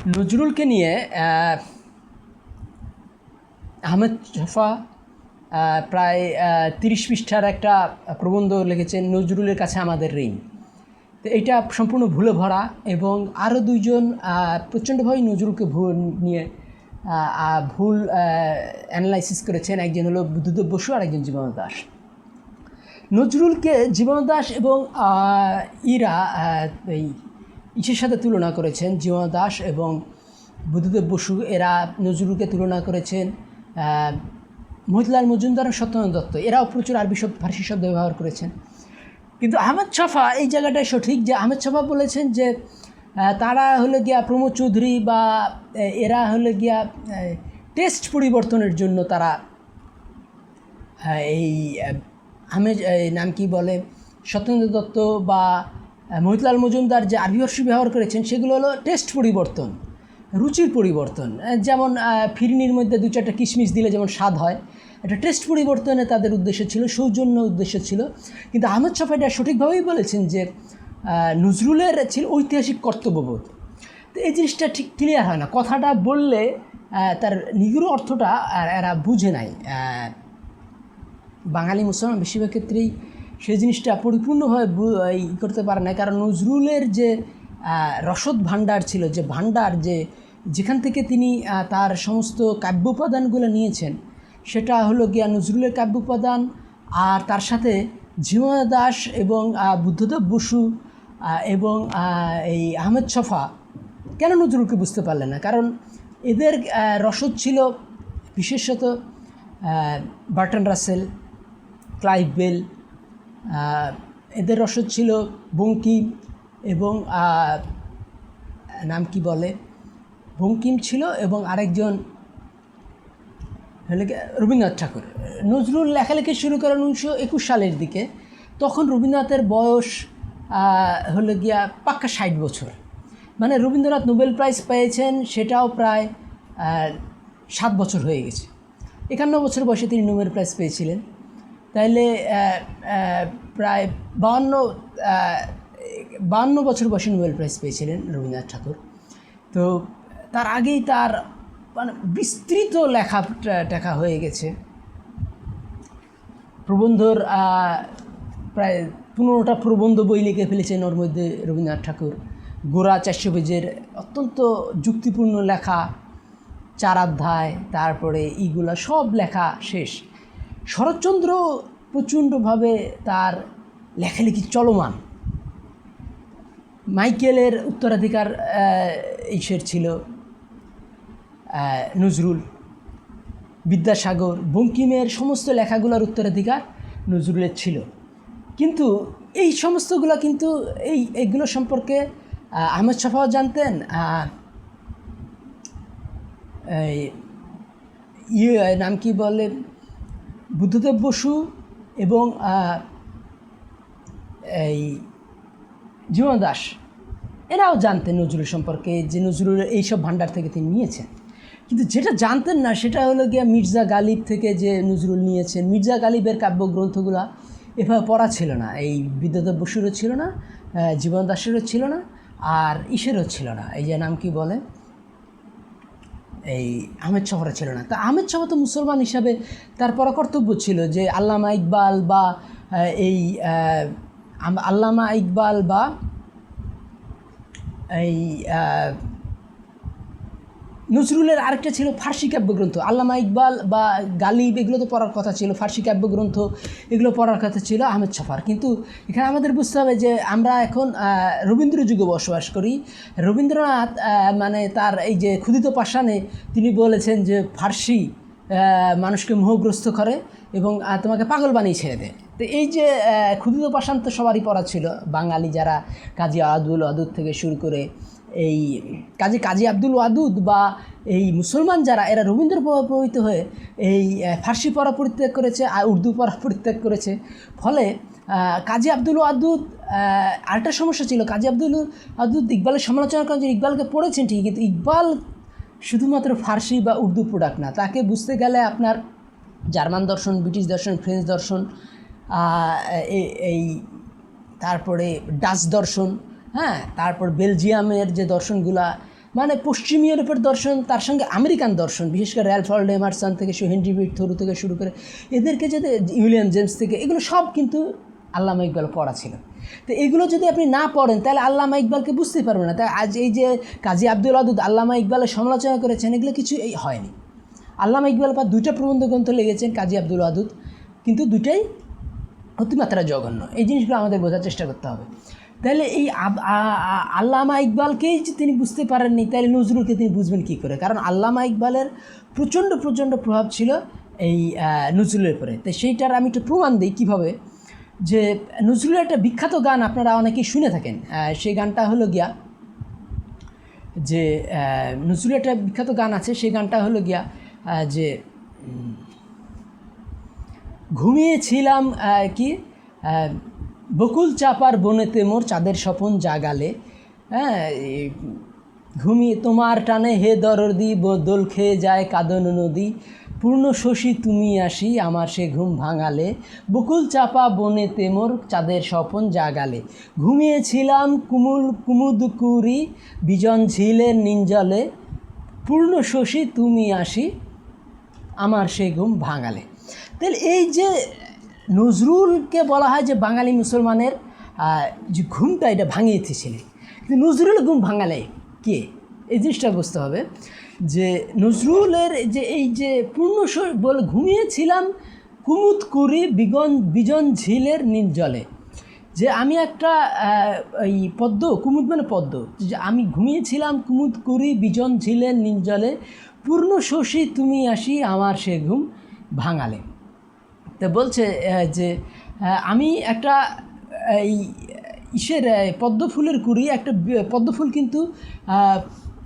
নজরুলকে নিয়ে আহমেদ ছফা প্রায় 30 পৃষ্ঠার একটা প্রবন্ধ লিখেছেন, নজরুলের কাছে আমাদের ঋণ। তো এইটা সম্পূর্ণ ভুলে ভরা, এবং আরও দুইজন প্রচণ্ডভাবে নজরুলকে নিয়ে ভুল অ্যানালাইসিস করেছেন। একজন হলো বুদ্ধদেব বসু আর একজন জীবনানন্দ দাশ। নজরুলকে জীবনানন্দ দাশ এবং এই ইসের সাথে তুলনা করেছেন। জীবনানন্দ দাশ এবং বুদ্ধদেব বসু এরা নজরুলকে তুলনা করেছেন মতিলাল মজুমদার ও সত্যেন্দ্রনাথ দত্ত, এরাও প্রচুর আরবি শব্দ ফার্সি শব্দ ব্যবহার করেছেন। কিন্তু আহমেদ ছফা এই জায়গাটায় সঠিক, যে আহমেদ ছফা বলেছেন যে তারা হলো গিয়া প্রমোদ চৌধুরী বা এরা হলো গিয়া টেস্ট পরিবর্তনের জন্য তারা এই আহমেদ নাম কি বলে সত্যেন্দ্রনাথ দত্ত বা মতিলাল মজুমদার যে আরবি ফার্সি ব্যবহার করেছেন সেগুলো হলো টেস্ট পরিবর্তন, রুচির পরিবর্তন। যেমন ফিরনির মধ্যে 2-4টা কিশমিশ দিলে যেমন স্বাদ হয়, একটা টেস্ট পরিবর্তনে তাদের উদ্দেশ্য ছিল, সৌজন্য উদ্দেশ্য ছিল। কিন্তু আহমেদ ছফা এটা সঠিকভাবেই বলেছেন যে নজরুলের ছিল ঐতিহাসিক কর্তব্যবোধ। তো এই জিনিসটা ঠিক ক্লিয়ার হয় না, কথাটা বললে তার নিগুড় অর্থটা এরা বুঝে নাই। বাঙালি মুসলমান বেশিরভাগ ক্ষেত্রেই সেই জিনিসটা পরিপূর্ণভাবে করতে পারে না, কারণ নজরুলের যে রসদ ভাণ্ডার ছিল, যে ভাণ্ডার যেখান থেকে তিনি তার সমস্ত কাব্য উপাদানগুলো নিয়েছেন, সেটা হলো গিয়া নজরুলের কাব্য উপাদান। আর তার সাথে জীবনানন্দ দাশ এবং বুদ্ধদেব বসু এবং এই আহমেদ ছফা কেন নজরুলকে বুঝতে পারলেন না? কারণ এদের রসদ ছিল বিশেষত বার্টন রাসেল, ক্লাইভ বেল, এদের রসদ ছিল বঙ্কিম এবং নাম কি বলে বঙ্কিম ছিল, এবং আরেকজন হলে রবীন্দ্রনাথ ঠাকুর। নজরুল লেখালেখি শুরু করেন 1921 সালের দিকে, তখন রবীন্দ্রনাথের বয়স হলো গিয়া পাক্কা 60 বছর। মানে রবীন্দ্রনাথ নোবেল প্রাইজ পেয়েছেন সেটাও প্রায় 7 বছর হয়ে গেছে। 51 বছর বয়সে তিনি নোবেল প্রাইজ পেয়েছিলেন, তাইলে প্রায় 52 বছর বয়সে নোবেল প্রাইজ পেয়েছিলেন রবীন্দ্রনাথ ঠাকুর। তো তার আগেই তার মানে বিস্তৃত লেখা হয়ে গেছে। প্রবন্ধর প্রায় 15টা প্রবন্ধ বই লিখে ফেলেছেন ওর মধ্যে রবীন্দ্রনাথ ঠাকুর। গোড়া 400 পেজের অত্যন্ত যুক্তিপূর্ণ লেখা, 4 অধ্যায়, তারপরে এইগুলা সব লেখা শেষ। শরৎচন্দ্র প্রচণ্ডভাবে তার লেখালেখি চলমান। মাইকেলের উত্তরাধিকার ইসের ছিল নজরুল, বিদ্যাসাগর, বঙ্কিমের সমস্ত লেখাগুলোর উত্তরাধিকার নজরুলের ছিল। কিন্তু এই সমস্তগুলো কিন্তু এইগুলো সম্পর্কে আহমেদ ছফাও জানতেন, নাম কি বলে বুদ্ধদেব বসু এবং এই জীবনানন্দ দাশ এরাও জানতেন নজরুল সম্পর্কে, যে নজরুলের এইসব ভাণ্ডার থেকে তিনি নিয়েছেন। কিন্তু যেটা জানতেন না সেটা হলো গিয়া মির্জা গালিব থেকে যে নজরুল নিয়েছেন। মির্জা গালিবের কাব্যগ্রন্থগুলো এভাবে পড়া ছিল না, এই বিদ্যাদেব বসুরও ছিল না, জীবনানন্দ দাশেরও ছিল না, আর ইসেরও ছিল না, এই যে নাম কি বলে এই আহমেদ ছফারও ছিল না। তা আহমেদ ছফা তো মুসলমান হিসাবে তার কর্তব্য ছিল যে আল্লামা ইকবাল বা এই আল্লামা ইকবাল বা এই নজরুলের আরেকটা ছিল ফার্সি কাব্যগ্রন্থ। আল্লামা ইকবাল বা গালিব এগুলো তো পড়ার কথা ছিল, ফার্সি কাব্যগ্রন্থ এগুলো পড়ার কথা ছিল আহমেদ ছফার। কিন্তু এখানে আমাদের বুঝতে হবে যে আমরা এখন রবীন্দ্র যুগে বসবাস করি। রবীন্দ্রনাথ মানে তার এই যে ক্ষুধিত পাষাণে তিনি বলেছেন যে ফার্সি মানুষকে মোহগ্রস্ত করে এবং তোমাকে পাগল বানিয়ে ছেড়ে দেয়। তো এই যে ক্ষুধিত পাষাণ তো সবারই পড়া ছিল, বাঙালি যারা কাজী আব্দুল ওয়াদুদ থেকে শুরু করে এই কাজী আব্দুল ওয়াদুদ বা এই মুসলমান যারা, এরা রবীন্দ্র প্রভাবিত হয়ে এই ফার্সি পড়া পরিত্যাগ করেছে আর উর্দু পড়া পরিত্যাগ করেছে। ফলে কাজী আব্দুল ওয়াদুদ আরেকটা সমস্যা ছিল, কাজী আব্দুল ওয়াদুদ ইকবালের সমালোচনা করেন, যে ইকবালকে পড়েছেন ঠিক, কিন্তু ইকবাল শুধুমাত্র ফার্সি বা উর্দু প্রোডাক্ট না, তাকে বুঝতে গেলে আপনার জার্মান দর্শন, ব্রিটিশ দর্শন, ফ্রেঞ্চ দর্শন, এই তারপরে ডাচ দর্শন, হ্যাঁ, তারপর বেলজিয়ামের যে দর্শনগুলা মানে পশ্চিম ইউরোপের দর্শন, তার সঙ্গে আমেরিকান দর্শন, বিশেষ করে র্যালফ ওয়াল্ডো এমারসন থেকে হেনরি ভিড থোরো থেকে শুরু করে এদেরকে যদি উইলিয়াম জেমস থেকে, এগুলো সব কিন্তু আল্লামা ইকবাল পড়া ছিল। তো এগুলো যদি আপনি না পড়েন তাহলে আল্লামা ইকবালকে বুঝতে পারবেন না। তাই আজ এই যে কাজী আব্দুল ওয়াদুদ আল্লামা ইকবালের সমালোচনা করেছেন, এগুলো কিছু হয়নি। আল্লামা ইকবাল বা 2টা প্রবন্ধ গ্রন্থ লিখেছেন কাজী আব্দুল ওয়াদুদ, কিন্তু 2টাই অতিমাত্রা জঘন্য। এই জিনিসগুলো আমাদের বোঝার চেষ্টা করতে হবে। তাহলে এই আল্লামা ইকবালকেই যে তিনি বুঝতে পারেননি, তাহলে নজরুলকে তিনি বুঝবেন কী করে? কারণ আল্লামা ইকবালের প্রচণ্ড প্রভাব ছিল এই নজরুলের উপরে। তো সেইটার আমি একটু প্রমাণ দিই কীভাবে। যে নজরুলের একটা বিখ্যাত গান আপনারা অনেকেই শুনে থাকেন, সেই গানটা হলো গিয়া যে নজরুলের একটা বিখ্যাত গান আছে, সেই গানটা হলো গিয়া যে ঘুমিয়েছিলাম কি বকুল চাপার বনেতে মোর চাঁদের স্বপন জাগালে, হ্যাঁ, ঘুমিয়ে তোমার টানে হে দরদি দোল খেয়ে যায় কাঁদন নদী, পূর্ণ শশী তুমি আসি আমার সে ঘুম ভাঙালে, বকুল চাপা বনেতে মোর চাঁদের স্বপন জাগালে, ঘুমিয়েছিলাম কুমুদ কুরি বিজন ঝিলের নিঞ্জলে, পূর্ণ শশী তুমি আসি আমার সে ঘুম ভাঙালে। তাহলে এই যে নজরুলকে বলা হয় যে বাঙালি মুসলমানের যে ঘুমটা এটা ভাঙিয়েছিলেন, কিন্তু নজরুল ঘুম ভাঙালে কে? এই জিনিসটা বুঝতে হবে যে নজরুলের যে এই যে বলে ঘুমিয়েছিলাম কুমুদ কুরি বিজন ঝিলের নির্জলে, যে আমি একটা এই পদ্ম, কুমুদ মানে পদ্ম, যে আমি ঘুমিয়েছিলাম কুমুদ কুরি বিজন ঝিলের নির্জলে, পূর্ণ শশী তুমি আসি আমার সে ঘুম ভাঙালে। তো বলছে যে আমি একটা এই পদ্ম ফুলের কুড়ি, একটা পদ্ম ফুল কিন্তু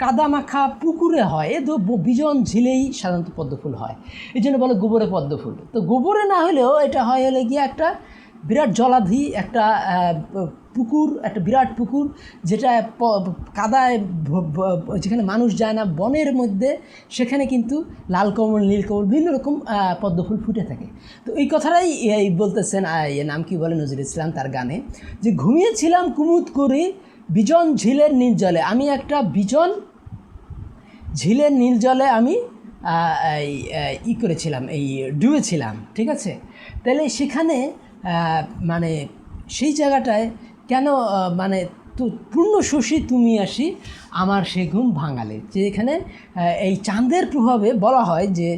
কাদা মাখা পুকুরে হয়, তো বিজন ঝিলেই সাধারণত পদ্ম ফুল হয়, এই জন্য বলে গোবরে পদ্ম ফুল। তো গোবরে না হলেও এটা হয় হলে গিয়ে একটা বিরাট জলাধি, একটা পুকুর, একটা বিরাট পুকুর, যেটা কাদায় যেখানে মানুষ যায় না, বনের মধ্যে, সেখানে কিন্তু লাল কমল নীল কমল বিভিন্ন রকম পদ্মফুল ফুটে থাকে। তো এই কথাটাই বলতেছেন নাম কি বলে নজরুল ইসলাম তার গানে, যে ঘুমিয়েছিলাম কুমুদ করে বিজন ঝিলের নির্জলে, আমি একটা বিজন ঝিলের নির্জলে আমি করেছিলাম, এই ডুবেছিলাম, ঠিক আছে। তাহলে সেখানে মানে সেই জায়গাটায় কেন মানে তো পূর্ণ শশী তুমি আসি আমার সে ঘুম ভাঙালে, যে এখানে এই চাঁদের প্রভাবে বলা হয় যে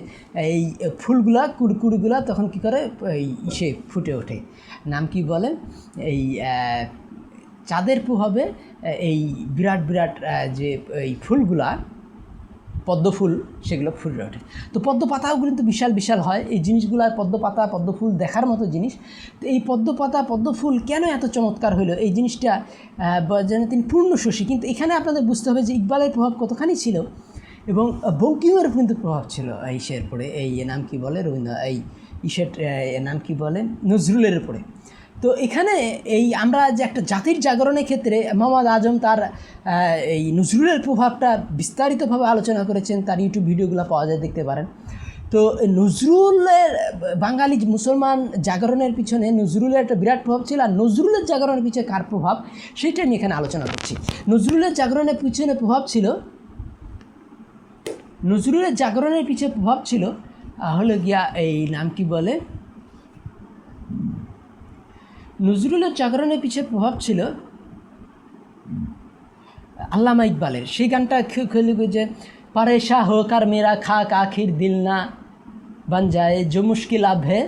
এই ফুলগুলা কুড়কুড়িগুলা তখন কী করে সে ফুটে ওঠে, নাম কি বলে, এই চাঁদের প্রভাবে এই বিরাট বিরাট যে এই ফুলগুলা পদ্মফুল সেগুলো ফুটে ওঠে। তো পদ্ম পাতাও কিন্তু বিশাল বিশাল হয় এই জিনিসগুলো, পদ্ম পাতা পদ্মফুল দেখার মতো জিনিস। তো এই পদ্ম পাতা পদ্মফুল কেন এত চমৎকার হলো, এই জিনিসটা যেন তিনি পূর্ণ শশী। কিন্তু এখানে আপনাদের বুঝতে হবে যে ইকবালের প্রভাব কতখানি ছিল, এবং বঙ্কিমের কিন্তু প্রভাব ছিল এই ইসের পরে, এই নাম কি বলে রবীন্দ্র, এই ইসের নাম কি বলে নজরুলের উপরে। তো এখানে এই আমরা যে একটা জাতির জাগরণের ক্ষেত্রে মোহাম্মদ আজম তার এই নজরুলের প্রভাবটা বিস্তারিতভাবে আলোচনা করেছেন, তার ইউটিউব ভিডিওগুলো পাওয়া যায়, দেখতে পারেন। তো নজরুলের বাঙালি মুসলমান জাগরণের পিছনে নজরুলের একটা বিরাট প্রভাব ছিল, আর নজরুলের জাগরণের পিছনে কার প্রভাব সেটা আমি এখানে আলোচনা করছি। নজরুলের জাগরণের পিছনে প্রভাব ছিল, নজরুলের জাগরণের পিছনে প্রভাব ছিল হলো গিয়া এই নাম কি বলে, নজরুলের জাগরণের পিছনে প্রভাব ছিল আল্লামা ইকবালের। সেই গানটা খেলবে যে পরেশা হোক আর মেরা খাক আখির দিল না बन जाए जो मुश्किल अब है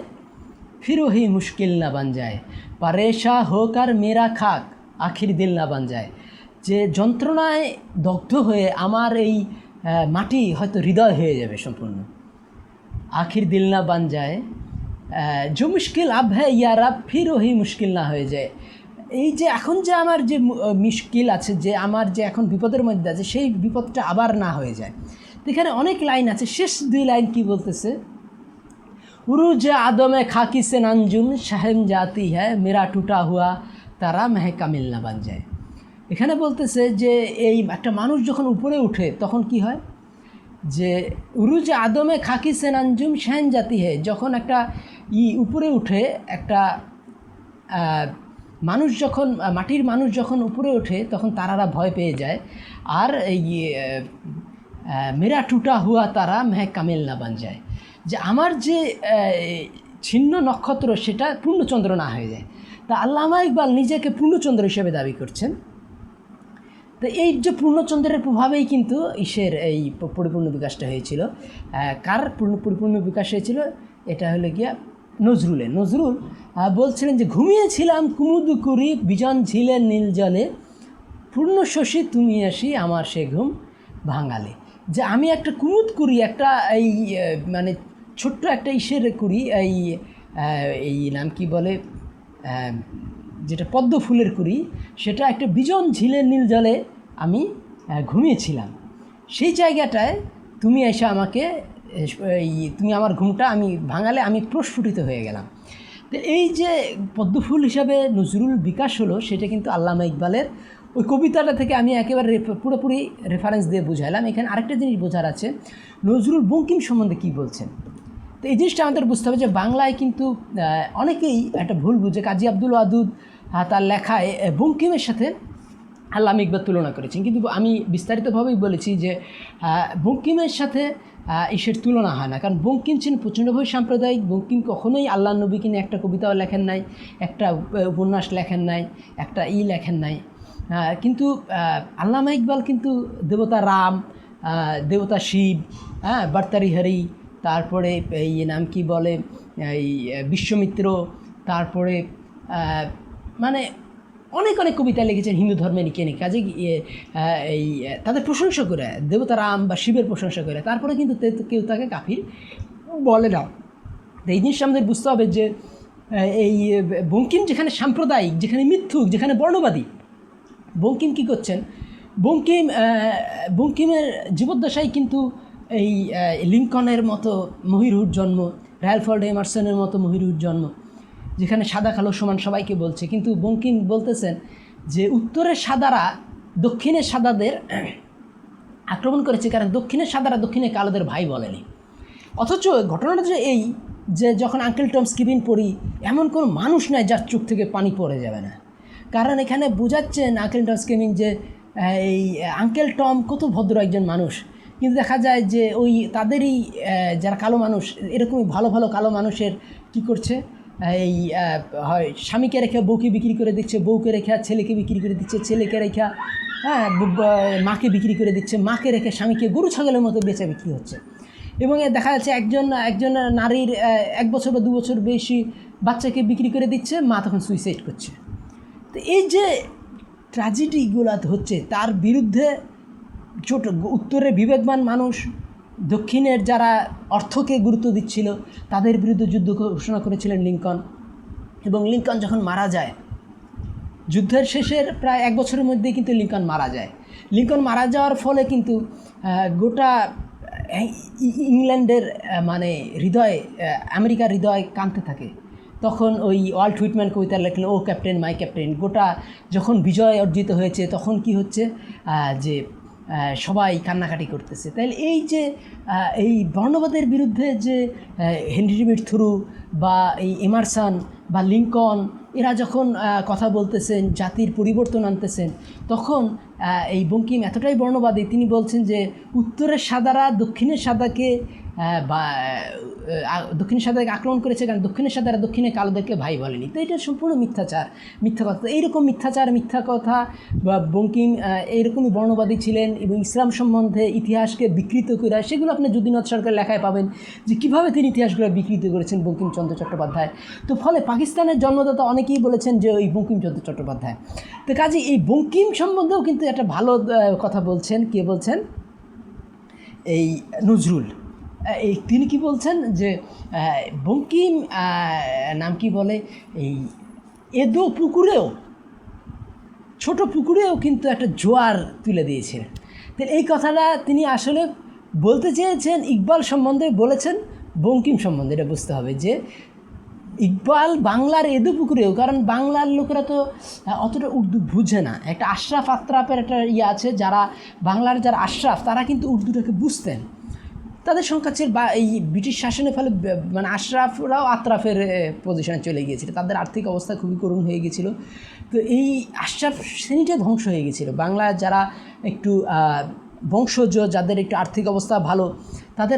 फिर वही मुश्किल ना बन जाए, परेशा होकर मेरा खाक आखिर दिल ना बन जाए, যে যন্ত্রণায় দগ্ধ হয়ে আমার এই মাটি হয়তো হৃদয় হয়ে যাবে সম্পূর্ণ, আখির দিল না বান যায়, जो मुश्किल अब है यार अब फिर वही मुश्किल ना হয়ে যায়। এই যে এখন যে আমার যে মুশকিল আছে, যে আমার যে এখন বিপদের মধ্যে আছে, সেই বিপদটা আবার না হয়ে যায়। এখানে অনেক লাইন আছে, শেষ 2 লাইন কি বলতেছে, उरूज आदमे खाकी से नंजुम शहम जाती है मेरा टूटा हुआ तारा महका मिलना बन जाए। এখানে বলতেছে যে এই একটা মানুষ যখন উপরে উঠে তখন কি হয়, যে উরুজ আদমে খাকি সে নঞ্জুম শাহিন জাতি হে, যখন একটা উপরে উঠে একটা মানুষ যখন মাটির মানুষ যখন উপরে ওঠে তখন তারারা ভয় পেয়ে যায়, আর এই মেরা টুটা হুয়া তারা মেহ কামেল না বান যায়, যে আমার যে ছিন্ন নক্ষত্র সেটা পূর্ণচন্দ্র না হয়ে যায়। তা আল্লামা ইকবাল নিজেকে পূর্ণচন্দ্র হিসেবে দাবি করছেন। তো এই যে পূর্ণচন্দ্রের প্রভাবেই কিন্তু ঈশের এই পরিপূর্ণ বিকাশটা হয়েছিল। কার পরিপূর্ণ বিকাশ হয়েছিল? এটা হলো গিয়া নজরুলের। নজরুল বলছিলেন যে ঘুমিয়েছিলাম কুমুদ কুড়ি বিজন ঝিলের নীল জলে, পূর্ণ শশী তুমি আসি আমার সে ঘুম ভাঙালে। যে আমি একটা কুমুদ কুড়ি, একটা এই মানে ছোট্ট একটা ঈশের কুড়ি, এই নাম কি বলে, যেটা পদ্ম ফুলের কুড়ি, সেটা একটা বিজন ঝিলের নীল জলে আমি ঘুমিয়েছিলাম। সেই জায়গাটায় তুমি এসে আমাকে তুমি আমার ঘুমটা আমি ভাঙালে, আমি প্রস্ফুটিত হয়ে গেলাম। তো এই যে পদ্মফুল হিসাবে নজরুল বিকাশ হলো, সেটা কিন্তু আল্লামা ইকবালের ওই কবিতাটা থেকে আমি একেবারে পুরোপুরি রেফারেন্স দিয়ে বুঝাইলাম। এখানে আরেকটা জিনিস বোঝার আছে, নজরুল বঙ্কিম সম্বন্ধে কী বলছেন। তো এই জিনিসটা আমাদের বুঝতে হবে যে বাংলায় কিন্তু অনেকেই একটা ভুল বুঝে, কাজী আব্দুল ওয়াদুদ তার লেখায় বঙ্কিমের সাথে আল্লামা ইকবাল তুলনা করেছেন, কিন্তু আমি বিস্তারিতভাবেই বলেছি যে বঙ্কিমের সাথে ঈশের তুলনা হয় না, কারণ বঙ্কিম ছিলেন প্রচণ্ডভাবে সাম্প্রদায়িক। বঙ্কিম কখনোই আল্লাহ নবীকে নিয়ে একটা কবিতাও লেখেন নাই, একটা উপন্যাস লেখেন নাই, একটা লেখেন নাই। কিন্তু আল্লামা ইকবাল কিন্তু দেবতা রাম, দেবতা শিব, বার্তারি হরি, তারপরে এই নাম কি বলে, এই বিশ্বমিত্র, তারপরে মানে অনেক অনেক কবিতা লিখেছেন হিন্দু ধর্মে নিয়ে কাজে এই তাদের প্রশংসা করে, দেবতা রাম বা শিবের প্রশংসা করে, তারপরে কিন্তু কেউ তাকে কাফির বলে না। তো এই জিনিসটা আমাদের বুঝতে হবে যে এই বঙ্কিম যেখানে সাম্প্রদায়িক, যেখানে মিথ্যুক, যেখানে বর্ণবাদী, বঙ্কিম কী করছেন, বঙ্কিমের জীবদ্দশায় কিন্তু এই লিঙ্কনের মতো মহিরুর জন্ম, র্যালফোর্ড এমারসনের মতো মহিরুর জন্ম, যেখানে সাদা কালো সমান সবাইকে বলছে। কিন্তু বঙ্কিম বলতেছেন যে উত্তরের সাদারা দক্ষিণের সাদাদের আক্রমণ করেছে, কারণ দক্ষিণের সাদারা দক্ষিণের কালোদের ভাই বলেনি। অথচ ঘটনাটা যে এই, যে যখন আঙ্কেল টমস কেবিন পড়ি, এমন কোনো মানুষ নাই যার চোখ থেকে পানি পড়ে যাবে না, কারণ এখানে বোঝাচ্ছেন আঙ্কেল টমস কেবিন যে এই আঙ্কেল টম কত ভদ্র একজন মানুষ। কিন্তু দেখা যায় যে ওই তাদেরই যারা কালো মানুষ, এরকমই ভালো ভালো কালো মানুষের কী করছে, এই হয় স্বামীকে রেখে বউকে বিক্রি করে দিচ্ছে, বউকে রেখে ছেলেকে বিক্রি করে দিচ্ছে, ছেলেকে রেখে মাকে বিক্রি করে দিচ্ছে, মাকে রেখে স্বামীকে গরু ছাগলের মতো বেচা বিক্রি হচ্ছে। এবং দেখা যাচ্ছে একজন নারীর 1 বছর বা 2 বছর বেশি বাচ্চাকে বিক্রি করে দিচ্ছে, মা তখন সুইসাইড করছে। তো এই যে ট্র্যাজেডিগুলো হচ্ছে, তার বিরুদ্ধে উত্তরের বিবেকবান মানুষ, দক্ষিণের যারা অর্থকে গুরুত্ব দিচ্ছিল, তাদের বিরুদ্ধে যুদ্ধ ঘোষণা করেছিলেন লিঙ্কন। এবং লিঙ্কন যখন মারা যায়, যুদ্ধের শেষের প্রায় 1 বছরের মধ্যেই কিন্তু লিঙ্কন মারা যায়। লিঙ্কন মারা যাওয়ার ফলে কিন্তু গোটা ইংল্যান্ডের মানে হৃদয়, আমেরিকার হৃদয় কাঁদতে থাকে। তখন ওই ওয়াল্ট হুইটম্যান কবিতা লেখলেন, ও ক্যাপ্টেন মাই ক্যাপ্টেন। গোটা যখন বিজয় অর্জিত হয়েছে, তখন কি হচ্ছে যে সবাই কান্নাকাটি করতেছে। তাইলে এই যে এই বর্ণবাদের বিরুদ্ধে যে হেনরি ডেভিড থোরো বা এই এমারসন বা লিঙ্কন, এরা যখন কথা বলতেছেন, জাতির পরিবর্তন আনতেছেন, তখন এই বঙ্কিম এতটাই বর্ণবাদী, তিনি বলছেন যে উত্তরের সাদারা দক্ষিণের সাদাকে দক্ষিণের সাদাকে আক্রমণ করেছে, কারণ দক্ষিণের সাদারা দক্ষিণে কালোদেরকে ভাই বলেনি। তো এটা সম্পূর্ণ মিথ্যা কথা। এইরকম মিথ্যা কথা বা বঙ্কিম এইরকমই বর্ণবাদী ছিলেন। এবং ইসলাম সম্বন্ধে ইতিহাসকে বিকৃত করে, সেগুলো আপনি যদুনাথ সরকার লেখায় পাবেন যে কীভাবে তিনি ইতিহাসগুলো বিকৃত করেছেন বঙ্কিমচন্দ্র চট্টোপাধ্যায়। তো ফলে পাকিস্তানের জন্মদাতা অনেকেই বলেছেন যে ওই বঙ্কিমচন্দ্র চট্টোপাধ্যায়। তো কাজে এই বঙ্কিম সম্বন্ধেও কিন্তু একটা ভালো কথা বলছেন। কে বলছেন? এই নজরুল। তিনি কি বলছেন যে বঙ্কিম নাম কি বলে, এই এদো পুকুরেও, ছোট পুকুরেও কিন্তু একটা জোয়ার তুলে দিয়েছিলেন। তো এই কথাটা তিনি আসলে বলতে চেয়েছেন ইকবাল সম্বন্ধে, বলেছেন বঙ্কিম সম্বন্ধে। এটা বুঝতে হবে যে ইকবাল বাংলার এদো পুকুরেও, কারণ বাংলার লোকেরা তো অতটা উর্দু বুঝে না। একটা আশরাফ আত্রাফের একটা আছে, যারা বাংলার যারা আশরাফ, তারা কিন্তু উর্দুটাকে বুঝতেন। তাদের সংখ্যা ছিল, বা এই ব্রিটিশ শাসনের ফলে মানে আশরাফরাও আতরাফের পজিশনে চলে গিয়েছিল, তাদের আর্থিক অবস্থা খুবই করুণ হয়ে গিয়েছিল। তো এই আশরাফ শ্রেণীটা ধ্বংস হয়ে গিয়েছিল। বাংলায় যারা একটু বংশজ, যাদের একটু আর্থিক অবস্থা ভালো, তাদের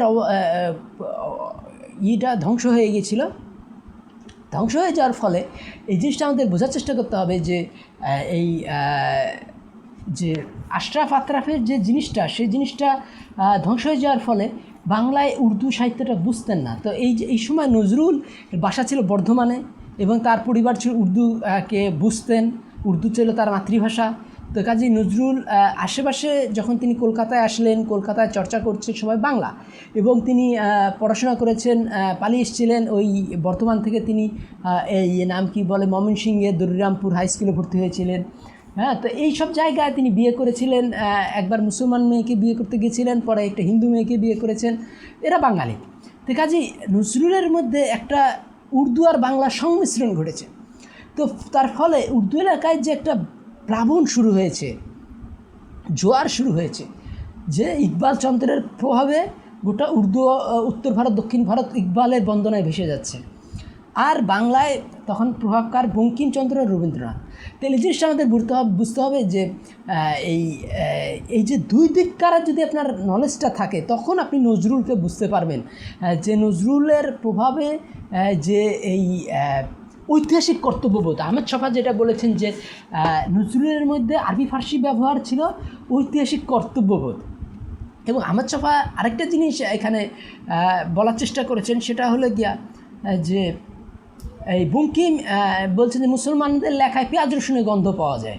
ইটা ধ্বংস হয়ে গিয়েছিল। ধ্বংস হয়ে যাওয়ার ফলে এই জিনিসটা আমাদের বোঝার চেষ্টা করতে হবে যে এই যে আশরাফ আতরাফের যে জিনিসটা, সেই জিনিসটা ধ্বংস হয়ে যাওয়ার ফলে বাংলায় উর্দু সাহিত্যটা বুঝতেন না। তো এই সময় নজরুল বাসা ছিল বর্ধমানে এবং তার পরিবার ছিল উর্দুকে বুঝতেন, উর্দু ছিল তার মাতৃভাষা। তো কাজী নজরুল আশেপাশে যখন তিনি কলকাতায় আসলেন, কলকাতায় চর্চা করছে সবাই বাংলা, এবং তিনি পড়াশোনা করেছেন, পালিয়ে এসেছিলেন ওই বর্ধমান থেকে। তিনি এই নাম কি বলে ময়মনসিংহে দরিরামপুর হাই স্কুলে ভর্তি হয়েছিলেন। হ্যাঁ, তো এই সব জায়গায় তিনি বিয়ে করেছিলেন। একবার মুসলমান মেয়েকে বিয়ে করতে গিয়েছিলেন, পরে একটা হিন্দু মেয়েকে বিয়ে করেছেন, এরা বাঙালি। তো কাজী নজরুলের মধ্যে একটা উর্দু আর বাংলা সংমিশ্রণ ঘটেছে। তো তার ফলে উর্দু এলাকায় যে একটা প্লাবন শুরু হয়েছে, জোয়ার শুরু হয়েছে, যে ইকবাল চন্দ্রের প্রভাবে গোটা উর্দু উত্তর ভারত দক্ষিণ ভারত ইকবালের বন্দনায় ভেসে যাচ্ছে। আর বাংলায় তখন প্রভাবকার বঙ্কিমচন্দ্র রবীন্দ্রনাথ। তাহলে এই জিনিসটা আমাদের বুঝতে হবে যে এই যে দুই দিককার যদি আপনার নলেজটা থাকে, তখন আপনি নজরুলকে বুঝতে পারবেন যে নজরুলের প্রভাবে যে এই ঐতিহাসিক কর্তব্যবোধ। আহমেদ ছফা যেটা বলেছেন যে নজরুলের মধ্যে আরবি ফার্সি ব্যবহার ছিল ঐতিহাসিক কর্তব্যবোধ। এবং আহমেদ ছফা আরেকটা জিনিস এখানে বলার চেষ্টা করেছেন, সেটা হলো গিয়া যে এই বঙ্কিম বলছেন যে মুসলমানদের লেখায় পেঁয়াজ রসুনের গন্ধ পাওয়া যায়।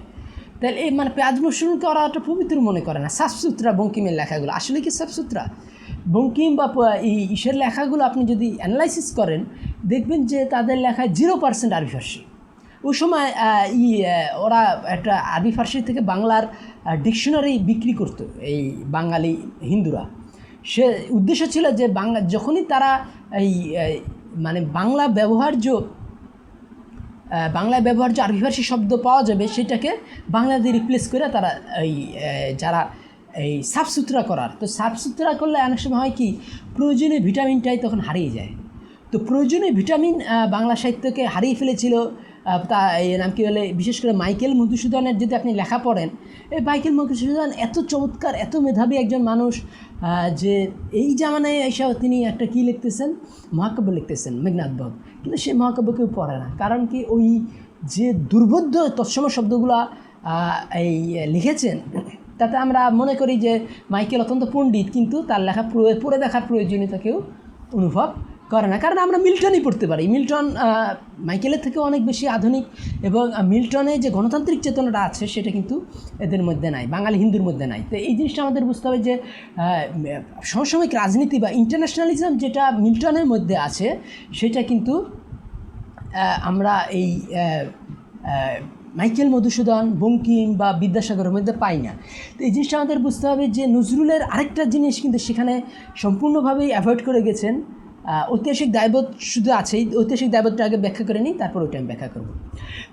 তাহলে এই মানে পেঁয়াজ রসুনকে ওরা একটা পবিত্র মনে করে না, সাফসুতরা বঙ্কিমের লেখাগুলো। আসলে কি সাফসুতরা? বঙ্কিম বা ইসের লেখাগুলো আপনি যদি অ্যানালাইসিস করেন, দেখবেন যে তাদের লেখায় 0% আরবি ফার্সি। ওই সময় ওরা একটা আরবি ফার্সি থেকে বাংলার ডিকশনারি বিক্রি করতো এই বাঙালি হিন্দুরা। সে উদ্দেশ্য ছিল যে যখনই তারা এই মানে বাংলায় ব্যবহার্য আরবি ফার্সি শব্দ পাওয়া যাবে, সেটাকে বাংলা দিয়ে রিপ্লেস করে তারা এই যারা এই সাফসুতরা করার। তো সাফসুতরা করলে অনেক সময় হয় কি, প্রয়োজনীয় ভিটামিনটাই তখন হারিয়ে যায়। তো প্রয়োজনীয় ভিটামিন বাংলা সাহিত্যকে হারিয়ে ফেলেছিল। তা এই নাম কী বলে, বিশেষ করে মাইকেল মধুসূদনের যদি আপনি লেখা পড়েন, এই মাইকেল মধুসূদন এত চমৎকার, এত মেধাবী একজন মানুষ, যে এই জামানায় এসে তিনি একটা কী লিখতেছেন, মহাকাব্য লিখতেছেন, মেঘনাদ বধ। কিন্তু সেই মহাকাব্য কেউ পড়ে না, কারণ কি ওই যে দুর্বোধ্য তৎসম শব্দগুলো এই লিখেছেন, তাতে আমরা মনে করি যে মাইকেল অত্যন্ত পণ্ডিত, কিন্তু তার লেখা পড়ে দেখার প্রয়োজনীয়তা কেউ অনুভব করে না, কারণ আমরা মিল্টনই পড়তে পারি। মিল্টন মাইকেলের থেকে অনেক বেশি আধুনিক, এবং মিল্টনে যে গণতান্ত্রিক চেতনাটা আছে সেটা কিন্তু এদের মধ্যে নাই, বাঙালি হিন্দুর মধ্যে নাই। তো এই জিনিসটা আমাদের বুঝতে হবে যে সমসাময়িক রাজনীতি বা ইন্টারন্যাশনালিজম যেটা মিল্টনের মধ্যে আছে, সেটা কিন্তু আমরা এই মাইকেল মধুসূদন, বঙ্কিম বা বিদ্যাসাগরের মধ্যে পাই না। তো এই জিনিসটা আমাদের বুঝতে হবে যে নজরুলের আরেকটা জিনিস কিন্তু সেখানে সম্পূর্ণভাবেই অ্যাভয়েড করে গেছেন। ঐতিহাসিক দায়বোধ শুধু আছেই, ঐতিহাসিক দায়বোধটা আগে ব্যাখ্যা করে নিই, তারপর ওইটা আমি ব্যাখ্যা করব।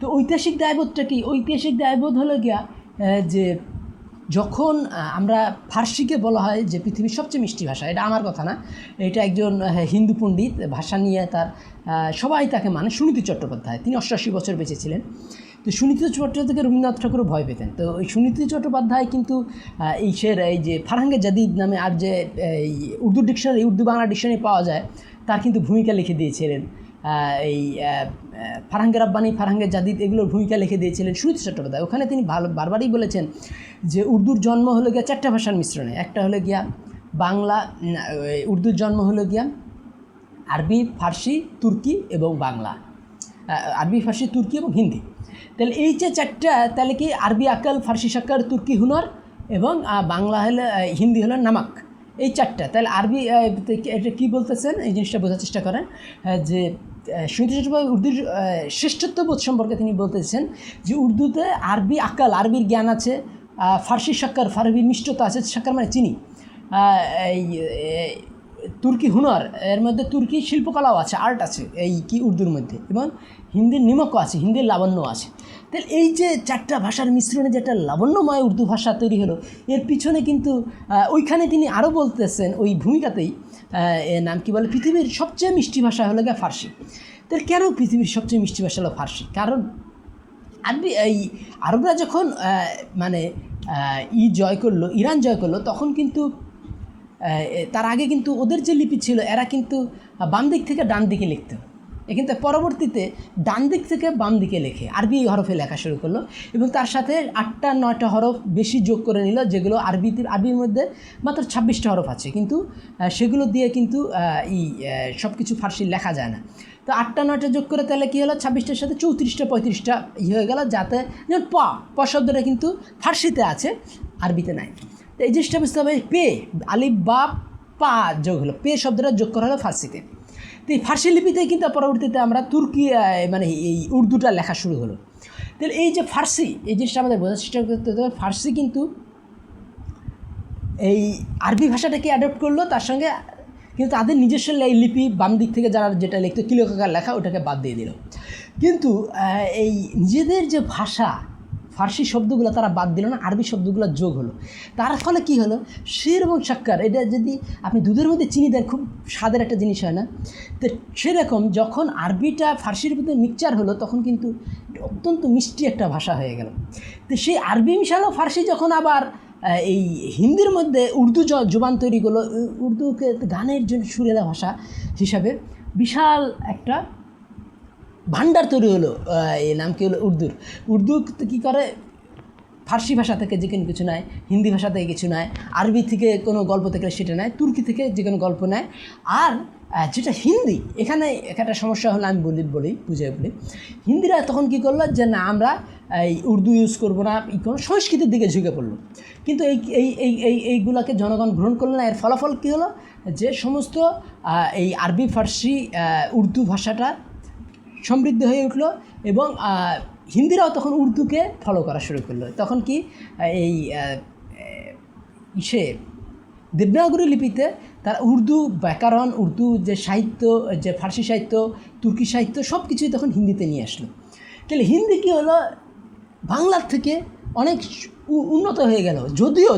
তো ঐতিহাসিক দায়বোধটা কি? ঐতিহাসিক দায়বোধ হলো গিয়া যে যখন আমরা ফার্সিকে বলা হয় যে পৃথিবীর সবচেয়ে মিষ্টি ভাষা, এটা আমার কথা না, এটা একজন হিন্দু পণ্ডিত, ভাষা নিয়ে তার সবাই তাকে মানে, সুনীতি চট্টোপাধ্যায়। তিনি 88 বছর বেঁচে ছিলেন। তো সুনীতি চট্টোপাধ্যায় থেকে রবীন্দ্রনাথ ঠাকুরও ভয় পেতেন। তো ওই সুনীতি চট্টোপাধ্যায় কিন্তু এই যে ফারহাঙ্গে জাদিদ নামে আর যে এই উর্দু ডিকশনারি, উর্দু বাংলা ডিকশনারি পাওয়া যায়, তার কিন্তু ভূমিকা লিখে দিয়েছিলেন। এই ফারহাঙ্গে রাব্বানি, ফারহাঙ্গে জাদিদ, এগুলোর ভূমিকা লিখে দিয়েছিলেন সুনীতি চট্টোপাধ্যায়। ওখানে তিনি বারবারই বলেছেন যে উর্দুর জন্ম হলো গিয়া 4টা ভাষার মিশ্রণে। একটা হলো গিয়া বাংলা, উর্দুর জন্ম হলো গিয়া আরবি, ফার্সি, তুর্কি এবং বাংলা, আরবি, ফার্সি, তুর্কি এবং হিন্দি। তাহলে এই যে 4টা, তাহলে কি আরবি আকাল, ফার্সি সাক্কার, তুর্কি হুনর এবং বাংলা হলে হিন্দি হলো নামাক, এই 4টা। তাহলে আরবি এটা কী বলতেছেন, এই জিনিসটা বোঝার চেষ্টা করেন যে সুনীতি চট্টোপাধ্যায় উর্দুর শ্রেষ্ঠত্ববোধ সম্পর্কে তিনি বলতেছেন যে উর্দুতে আরবি আকাল, আরবির জ্ঞান আছে, ফার্সি সাক্কার, ফারবির মিষ্টতা আছে, সাক্কার মানে চিনি, তুর্কি হুনার, এর মধ্যে তুর্কি শিল্পকলাও আছে, আর্ট আছে এই কি উর্দুর মধ্যে, এবং হিন্দির নিমকও আছে, হিন্দির লাবণ্য আছে। তাহলে এই যে চারটা ভাষার মিশ্রণে যেটা লাবণ্যময় উর্দু ভাষা তৈরি হলো, এর পিছনে কিন্তু ওইখানে তিনি আরও বলতেছেন ওই ভূমিকাতেই, এর নাম কি বলে, পৃথিবীর সবচেয়ে মিষ্টি ভাষা হলো গিয়ে ফার্সি। তাহলে কেন পৃথিবীর সবচেয়ে মিষ্টি ভাষা হলো ফার্সি? কারণ এই আরবরা যখন মানে জয় করলো, ইরান জয় করলো, তখন কিন্তু তার আগে কিন্তু ওদের যে লিপি ছিল এরা কিন্তু বাম দিক থেকে ডান দিকে লিখত, কিন্তু পরবর্তীতে ডান দিক থেকে বাম দিকে লেখে আরবি হরফে লেখা শুরু করলো, এবং তার সাথে 8-9টা হরফ বেশি যোগ করে নিল, যেগুলো আরবির মধ্যে মাত্র 26টা হরফ আছে, কিন্তু সেগুলো দিয়ে কিন্তু সব কিছু ফার্সি লেখা যায় না। তো 8-9টা যোগ করে তাহলে কী হলো, 26টার সাথে 34টা-35টা হয়ে গেল, যাতে যেমন প শব্দটা কিন্তু ফার্সিতে আছে, আরবিতে নাই। তো এই জিনিসটা বুঝতে হবে, পে আলিফ বা পা যোগ হলো, পে শব্দটা যোগ করা হলো ফার্সিতে। তো এই ফার্সি লিপিতেই কিন্তু পরবর্তীতে আমরা তুর্কি মানে এই উর্দুটা লেখা শুরু হলো। তাহলে এই যে ফার্সি, এই জিনিসটা আমাদের বোঝার চেষ্টা করতে হবে, ফার্সি কিন্তু এই আরবি ভাষাটাকে অ্যাডপ্ট করলো, তার সঙ্গে কিন্তু তাদের নিজস্ব লিপি বাম দিক থেকে যারা যেটা লিখতো কিলোকাকার লেখা, ওটাকে বাদ দিয়ে দিল। কিন্তু এই নিজেদের যে ভাষা ফার্সি শব্দগুলো তারা বাদ দিল না, আরবি শব্দগুলো যোগ হলো। তার ফলে কি হলো, শির এবং শাক্কার, এটা যদি আপনি দুধের মধ্যে চিনি দেন, খুব স্বাদের একটা জিনিস হয় না? তো সেরকম যখন আরবিটা ফার্সির মধ্যে মিক্সচার হলো, তখন কিন্তু অত্যন্ত মিষ্টি একটা ভাষা হয়ে গেল। তো সেই আরবি মিশালো ফার্সি যখন আবার এই হিন্দির মধ্যে উর্দু জবান তৈরি করলো, উর্দুকে গানের জন্য সুরেলা ভাষা হিসাবে বিশাল একটা ভান্ডার তৈরি হলো। এই নাম কি হলো, উর্দু কী করে, ফার্সি ভাষা থেকে যে কোনো কিছু নেয়, হিন্দি ভাষা থেকে কিছু নেয়, আরবি থেকে কোনো গল্প থেকে সেটা নেয়, তুর্কি থেকে যে কোনো গল্প নেয়। আর যেটা হিন্দি, এখানে একটা সমস্যা হলো, আমি বলি হিন্দিরা তখন কী করলো, যে না আমরা এই উর্দু ইউজ করবো না, কোনো সংস্কৃতির দিকে ঝুঁকে পড়লো। কিন্তু এইগুলোকে জনগণ গ্রহণ করলো না। এর ফলাফল কী হলো, যে সমস্ত এই আরবি ফার্সি উর্দু ভাষাটা সমৃদ্ধ হয়ে উঠলো, এবং হিন্দিরাও তখন উর্দুকে ফলো করা শুরু করলো। তখন কি এই দেবনাগরী লিপিতে তারা উর্দু ব্যাকরণ, উর্দু যে সাহিত্য, যে ফার্সি সাহিত্য, তুর্কি সাহিত্য, সব কিছুই তখন হিন্দিতে নিয়ে আসলো। তাহলে হিন্দি কী হলো, বাংলার থেকে অনেক উন্নত হয়ে গেল। যদিও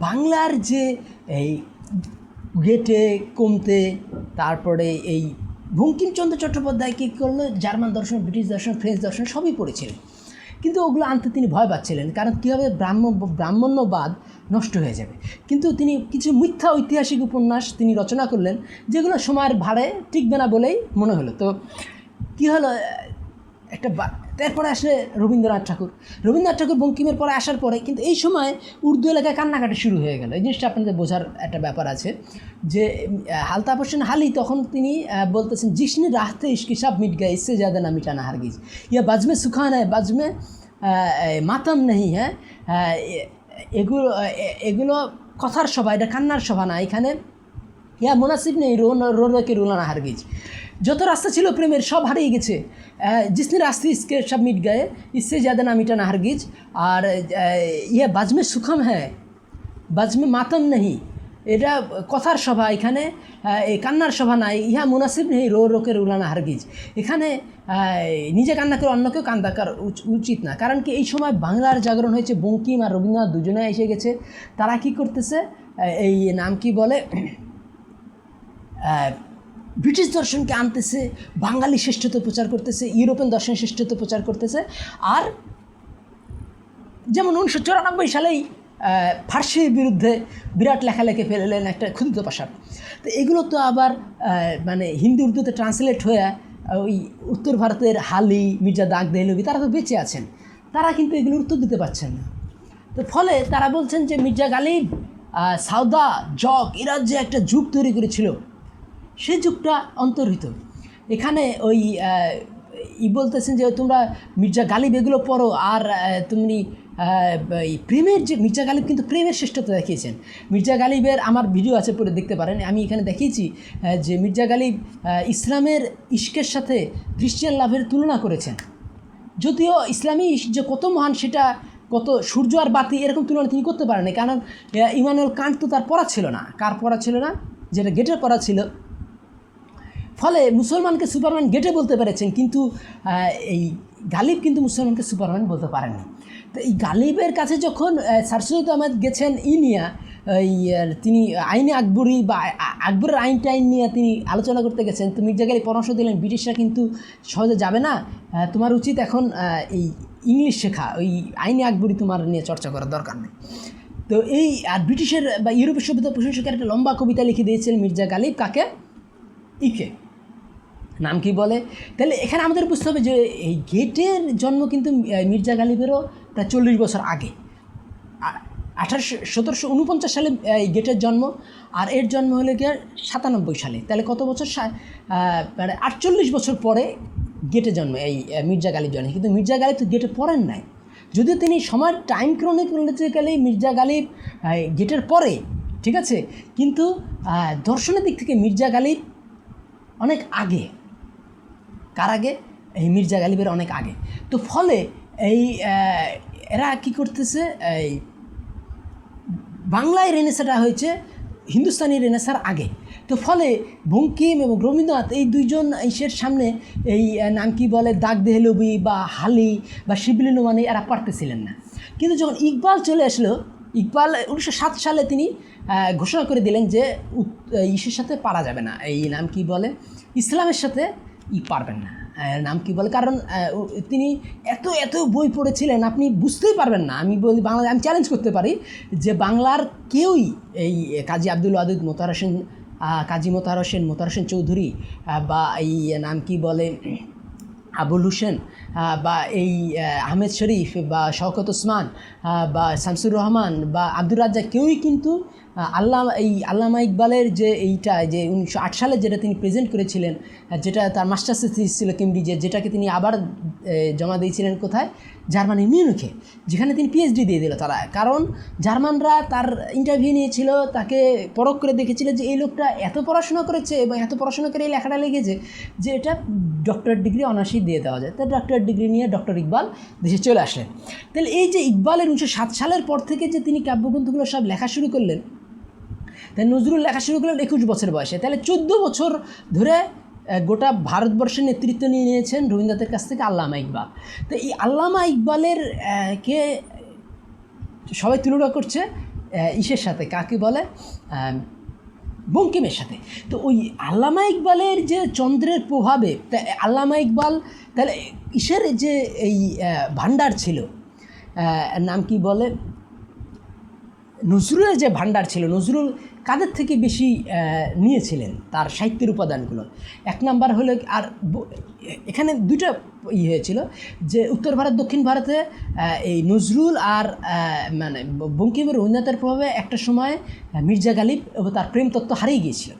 বাংলার যে এই গেটে কমতে, তারপরে এই বঙ্কিমচন্দ্র চট্টোপাধ্যায় কী করলো, জার্মান দর্শন, ব্রিটিশ দর্শন, ফ্রেঞ্চ দর্শন সবই পড়েছিলেন, কিন্তু ওগুলো আনতে তিনি ভয় পাচ্ছিলেন, কারণ কীভাবে ব্রাহ্মণ্যবাদ নষ্ট হয়ে যাবে। কিন্তু তিনি কিছু মিথ্যা ঐতিহাসিক উপন্যাস তিনি রচনা করলেন, যেগুলো সময়ের ভারে টিকবে না বলেই মনে হলো। তো কী হলো, তারপরে আসলে রবীন্দ্রনাথ ঠাকুর বঙ্কিমের পরে আসার পরে কিন্তু এই সময় উর্দু এলাকায় কান্নাকাটি শুরু হয়ে গেল। এই জিনিসটা আপনাদের বোঝার একটা ব্যাপার আছে, যে আলতাফ হোসেন হালি তখন তিনি বলতেছেন, জিসনে রাহতে ইশকি সব মিট গায়ে, ইসসে জ্যাদা না মিটানা হারগিজ, ইয়া বাজমে সুখান হ্যায়, বাজমে মাতম নেই হ্যাঁ। এগুলো কথার সভা, এটা কান্নার সভা না। এখানে ইয়া মুনাসিব নেই রোকে রুলানা হারগিজ, যত রাস্তা ছিল প্রেমের সব হারিয়ে গেছে। জিসনে রাস্তে ইসকে সব মিট গায়ে, ইসসে জ্যাদা না মিটানা হারগিজ। আর ইয়া বাজমে সুখম হ্যাঁ, বাজমে মাতম নেই, এটা কথার সভা, এখানে এই কান্নার সভা নাই। ইহা মুনাসিব নেই রোকে রুলানা হারগিজ, এখানে নিজে কান্না করে অন্যকেও কান্দা উচিত না। কারণ কি, এই সময় বাংলার জাগরণ হয়েছে, বঙ্কিম আর রবীন্দ্রনাথ দুজনে এসে গেছে। তারা কি করতেছে, এই নাম কি বলে, ব্রিটিশ দর্শনকে আনতেছে, বাঙালি শ্রেষ্ঠত্ব প্রচার করতেছে, ইউরোপিয়ান দর্শন শ্রেষ্ঠত্ব প্রচার করতেছে। আর যেমন 1994 সালেই ফার্সির বিরুদ্ধে বিরাট লেখালেখি ফেলেলেন একটা ক্ষুদিত পাশার। তো এগুলো তো আবার মানে হিন্দি উর্দুতে ট্রান্সলেট হয়ে ওই উত্তর ভারতের হালি, মির্জা দাগ দেহলভি, তারা তো বেঁচে আছেন, তারা কিন্তু এগুলো উত্তর দিতে পারছেন না। তো ফলে তারা বলছেন যে মির্জা গালিব, সাউদা, জক, এরা যে একটা যুগ তৈরি করেছিল, সেই যুগটা অন্তর্হিত। এখানে ওই বলতেছেন যে তোমরা মির্জা গালিব এগুলো পড়ো, আর তুমি প্রেমের যে মির্জা গালিব কিন্তু প্রেমের শ্রেষ্ঠত্ব দেখিয়েছেন। মির্জা গালিবের আমার ভিডিও আছে, পরে দেখতে পারেন। আমি এখানে দেখিয়েছি যে মির্জা গালিব ইসলামের ইশকের সাথে খ্রিস্টান লাভের তুলনা করেছেন। যদিও ইসলামী ইশক যে কত মহান সেটা কত সূর্য আর বাতি এরকম তুলনা তিনি করতে পারেন না, কারণ ইমানুয়েল কান্ট তো তার পড়া ছিল না, কার পড়া ছিল না, যেটা গেটের পড়া ছিল। ফলে মুসলমানকে সুপারম্যান গেটে বলতে পেরেছেন, কিন্তু এই গালিব কিন্তু মুসলমানকে সুপারম্যান বলতে পারেননি। তো এই গালিবের কাছে যখন স্যার সৈয়দ আহমেদ গেছেন নিয়ে তিনি আইনে আকবরী বা আকবরের আইন টাইন নিয়ে তিনি আলোচনা করতে গেছেন, তো মির্জা গালিব পরামর্শ দিলেন ব্রিটিশরা কিন্তু সহজে যাবে না, তোমার উচিত এখন এই ইংলিশ শেখা, ওই আইনে আকবরী তোমার নিয়ে চর্চা করার দরকার নেই। তো এই আর ব্রিটিশের বা ইউরোপের সভ্যতা প্রশংসকের একটা লম্বা কবিতা লিখে দিয়েছিলেন মির্জা গালিব, কাকে? ইকে, নাম কি বলে। তাহলে এখানে আমাদের বুঝতে হবে যে এই গেটের জন্ম কিন্তু মির্জা গালিবেরও প্রায় 40 বছর আগে, 1749 সালে এই গেটের জন্ম, আর এর জন্ম হলে গিয়ে 97 সালে। তাহলে কত বছর? মানে 48 বছর পরে গেটে জন্ম এই মির্জা গালিব জন্ম। কিন্তু মির্জা গালিব তো গেটে পড়েন নাই, যদিও তিনি সময়ের টাইম ক্রনিকলি মির্জা গালিব গেটের পরে, ঠিক আছে, কিন্তু দর্শনের দিক থেকে মির্জা গালিব অনেক আগে। কার আগে? এই মির্জা গালিবের অনেক আগে। তো ফলে এই এরা কি করতেছে, এই বাংলায় রেনেসাটা হয়েছে হিন্দুস্তানি রেনেসার আগে। তো ফলে বঙ্কিম এবং রবীন্দ্রনাথ এই দুইজন ইসের সামনে এই নাম কি বলে দাগ দেহলবি বা হালি বা শিবলি নোমানি এরা পারতেছিলেন না। কিন্তু যখন ইকবাল চলে আসলো, ইকবাল 1907 সালে তিনি ঘোষণা করে দিলেন যে ইসের সাথে পারা যাবে না, এই নাম কি বলে ইসলামের সাথে পারবেন না, নাম কি বলে, কারণ তিনি এত এত বই পড়েছিলেন আপনি বুঝতেই পারবেন না। আমি বলি বাংলা, আমি চ্যালেঞ্জ করতে পারি যে বাংলার কেউই এই কাজী আব্দুল ওয়াদুদ, মোতাহার হোসেন, কাজী মোতাহার হোসেন চৌধুরী বা এই নাম কি বলে আবুল হোসেন বা এই আহমেদ শরীফ বা শওকত ওসমান বা শামসুর রহমান বা আব্দুর রাজ্জাক কেউই কিন্তু আল্লামা ইকবালের যে এইটা যে 1908 সালে যেটা তিনি প্রেজেন্ট করেছিলেন, যেটা তার মাস্টার্স থিসিস ছিল কেমব্রিজে, যেটাকে তিনি আবার জমা দিয়েছিলেন কোথায়? জার্মানি মিউনিখে, যেখানে তিনি পিএইচডি দিয়ে দিল তারা। কারণ জার্মানরা তার ইন্টারভিউ নিয়েছিল, তাকে পরখ করে দেখেছিল যে এই লোকটা এত পড়াশোনা করেছে এবং এত পড়াশোনা করে এই লেখাটা লেগেছে যে এটা ডক্টরেট ডিগ্রি অনার্সই দিয়ে দেওয়া যায়। তো ডক্টরেট ডিগ্রি নিয়ে ডক্টর ইকবাল দেশে চলে আসলেন। তাহলে এই যে ইকবালের 1907 সালের পর থেকে যে তিনি কাব্যগ্রন্থগুলো সব লেখা শুরু করলেন, তাই নজরুল লেখা শুরু করলেন 21 বছর বয়সে। তাহলে 14 বছর ধরে গোটা ভারতবর্ষের নেতৃত্ব নিয়ে নিয়েছেন রবীন্দ্রনাথের কাছ থেকে আল্লামা ইকবাল। তো এই আল্লামা ইকবালের কে সবাই তুলনা করছে ইসের সাথে, কাকে বলে? বঙ্কিমের সাথে। তো ওই আল্লামা ইকবালের যে চন্দ্রের প্রভাবে আল্লামা ইকবাল, তাহলে ইসের যে এই ভাণ্ডার ছিল, নাম কি বলে, নজরুলের যে ভাণ্ডার ছিল, নজরুল কাদের থেকে বেশি নিয়েছিলেন তার সাহিত্যের উপাদানগুলো? এক নাম্বার হলো, আর এখানে দুইটা হয়েছিল যে উত্তর ভারত দক্ষিণ ভারতে এই নজরুল আর মানে বঙ্কিমের রবীন্দ্রনাথের প্রভাবে একটা সময় মির্জা গালিব এবং তার প্রেম তত্ত্ব হারিয়ে গিয়েছিল।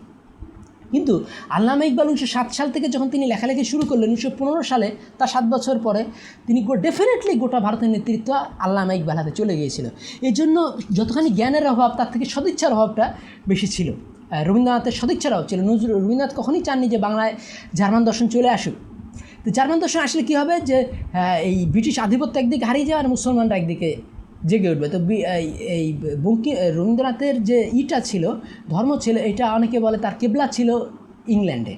কিন্তু আল্লামা ইকবাল 1907 সাল থেকে যখন তিনি লেখালেখি শুরু করলেন, 1915 সালে তার 7 বছর পরে তিনি ডেফিনেটলি গোটা ভারতের নেতৃত্ব আল্লামা ইকবাল হাতে চলে গিয়েছিল। এই জন্য যতখানি জ্ঞানের অভাব তার থেকে সদিচ্ছার অভাবটা বেশি ছিল। রবীন্দ্রনাথের সদিচ্ছার অভাব ছিল। রবীন্দ্রনাথ কখনই চাননি যে বাংলায় জার্মান দর্শন চলে আসুক। তো জার্মান দর্শন আসলে কী হবে, যে এই ব্রিটিশ আধিপত্য একদিকে হারিয়ে যাওয়া আর মুসলমানরা একদিকে জেগে উঠবে। তো এই রবীন্দ্রনাথের যে ইটা ছিল, ধর্ম ছিল, এটা অনেকে বলে তার কেবলা ছিল ইংল্যান্ডে।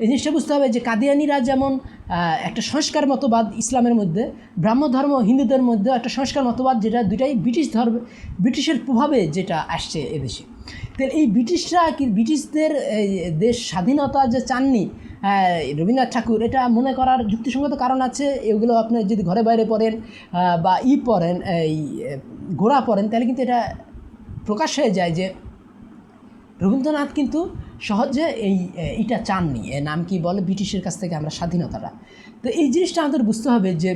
এই জিনিসটা বুঝতে হবে যে কাদিয়ানিরা যেমন একটা সংস্কার মতবাদ ইসলামের মধ্যে, ব্রাহ্ম ধর্ম হিন্দুদের মধ্যে একটা সংস্কার মতবাদ, যেটা দুইটাই ব্রিটিশের প্রভাবে যেটা আসছে এদেশে। তো এই ব্রিটিশদের দেশ স্বাধীনতা যে চাননি রবীন্দ্রনাথ ঠাকুর, এটা মনে করার যুক্তিসঙ্গত কারণ আছে। এগুলো আপনি যদি ঘরে বাইরে পড়েন বা পড়েন, এই গোড়া পড়েন, তাহলে কিন্তু এটা প্রকাশ হয়ে যায় যে রবীন্দ্রনাথ কিন্তু সহজে এইটা চাননি, নাম কি বলে, ব্রিটিশের কাছ থেকে আমরা স্বাধীনতাটা। তো এই জিনিসটা আমাদের বুঝতে হবে যে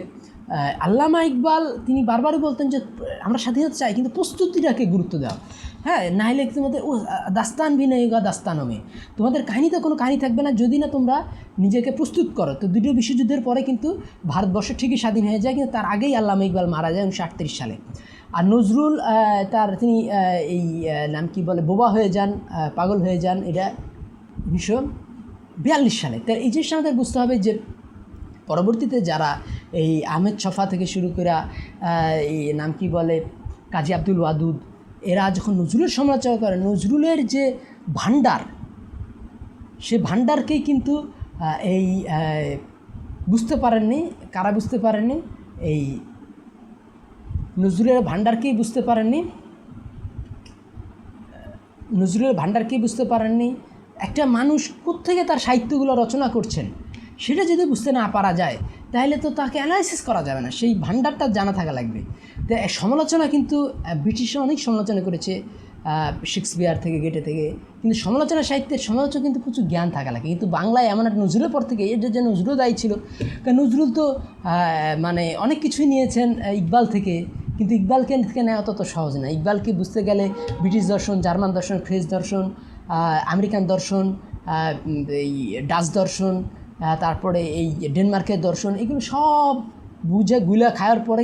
আল্লামা ইকবাল তিনি বারবারই বলতেন যে আমরা স্বাধীনতা চাই, কিন্তু প্রস্তুতিটাকে গুরুত্ব দেওয়া। হ্যাঁ, নাহলে তোমাদের দাস্তান ভি নেই গা দাস্তান হবে, তোমাদের কাহিনীতে কোনো কাহিনী থাকবে না যদি না তোমরা নিজেকে প্রস্তুত করো। তো দ্বিতীয় বিশ্বযুদ্ধের পরে কিন্তু ভারতবর্ষ ঠিকই স্বাধীন হয়ে যায়, কিন্তু তার আগেই আল্লামা ইকবাল মারা যায় 1938 সালে। আর নজরুল তিনি এই নাম কি বলে বোবা হয়ে যান, পাগল হয়ে যান, এটা 1942 সালে। তাই এই জিনিসটা আমাদের বুঝতে হবে যে পরবর্তীতে যারা এই আহমেদ ছফা থেকে শুরু করে এই নাম কি বলে কাজী আব্দুল ওয়াদুদ, এরা যখন নজরুলের সমালোচনা করে, নজরুলের যে ভাণ্ডার, সে ভাণ্ডারকেই কিন্তু এই বুঝতে পারেননি। কারা বুঝতে পারেননি? এই নজরুলের ভাণ্ডারকেই বুঝতে পারেননি, নজরুলের ভাণ্ডারকেই বুঝতে পারেননি। একটা মানুষ কোত্থেকে তার সাহিত্যগুলো রচনা করছেন সেটা যদি বুঝতে না পারা যায়, তাহলে তো তাকে অ্যানালাইসিস করা যাবে না, সেই ভাণ্ডারটা জানা থাকা লাগবে। তো সমালোচনা কিন্তু ব্রিটিশরা অনেক সমালোচনা করেছে, শেক্সপিয়ার থেকে গেটে থেকে, কিন্তু সমালোচনা সাহিত্যের সমালোচনা কিন্তু প্রচুর জ্ঞান থাকা লাগে। কিন্তু বাংলায় এমন একটা নজরুলের পর থেকে এটা যে নজরুল দায়ী ছিল, কারণ নজরুল তো মানে অনেক কিছুই নিয়েছেন ইকবাল থেকে, কিন্তু ইকবালকে থেকে নেওয়া তত সহজ না। ইকবালকে বুঝতে গেলে ব্রিটিশ দর্শন, জার্মান দর্শন, ফ্রেঞ্চ দর্শন, আমেরিকান দর্শন, এই ডাচ দর্শন, তারপরে এই ডেনমার্কের দর্শন, এগুলো সব বুঝে গুলা খাওয়ার পরে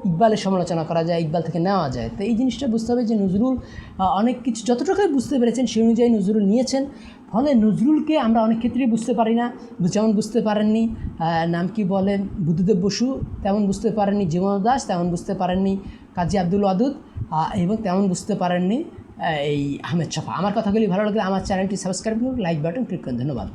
ইকবালের সমালোচনা করা যায়, ইকবাল থেকে নেওয়া যায়। তো এই জিনিসটা বুঝতে হবে যে নজরুল অনেক কিছু যতটুকুই বুঝতে পেরেছেন সেই অনুযায়ী নজরুল নিয়েছেন। ফলে নজরুলকে আমরা অনেক ক্ষেত্রেই বুঝতে পারি না, যেমন বুঝতে পারেননি নাম কি বলে বুদ্ধদেব বসু, তেমন বুঝতে পারেননি জীবন দাস, তেমন বুঝতে পারেননি কাজী আব্দুল ওয়াদুদ, এবং তেমন বুঝতে পারেননি এই আহমেদ ছফা। আমার কথাগুলি ভালো লাগলে আমার চ্যানেলটি সাবস্ক্রাইব করুন, লাইক বাটন ক্লিক করুন। ধন্যবাদ।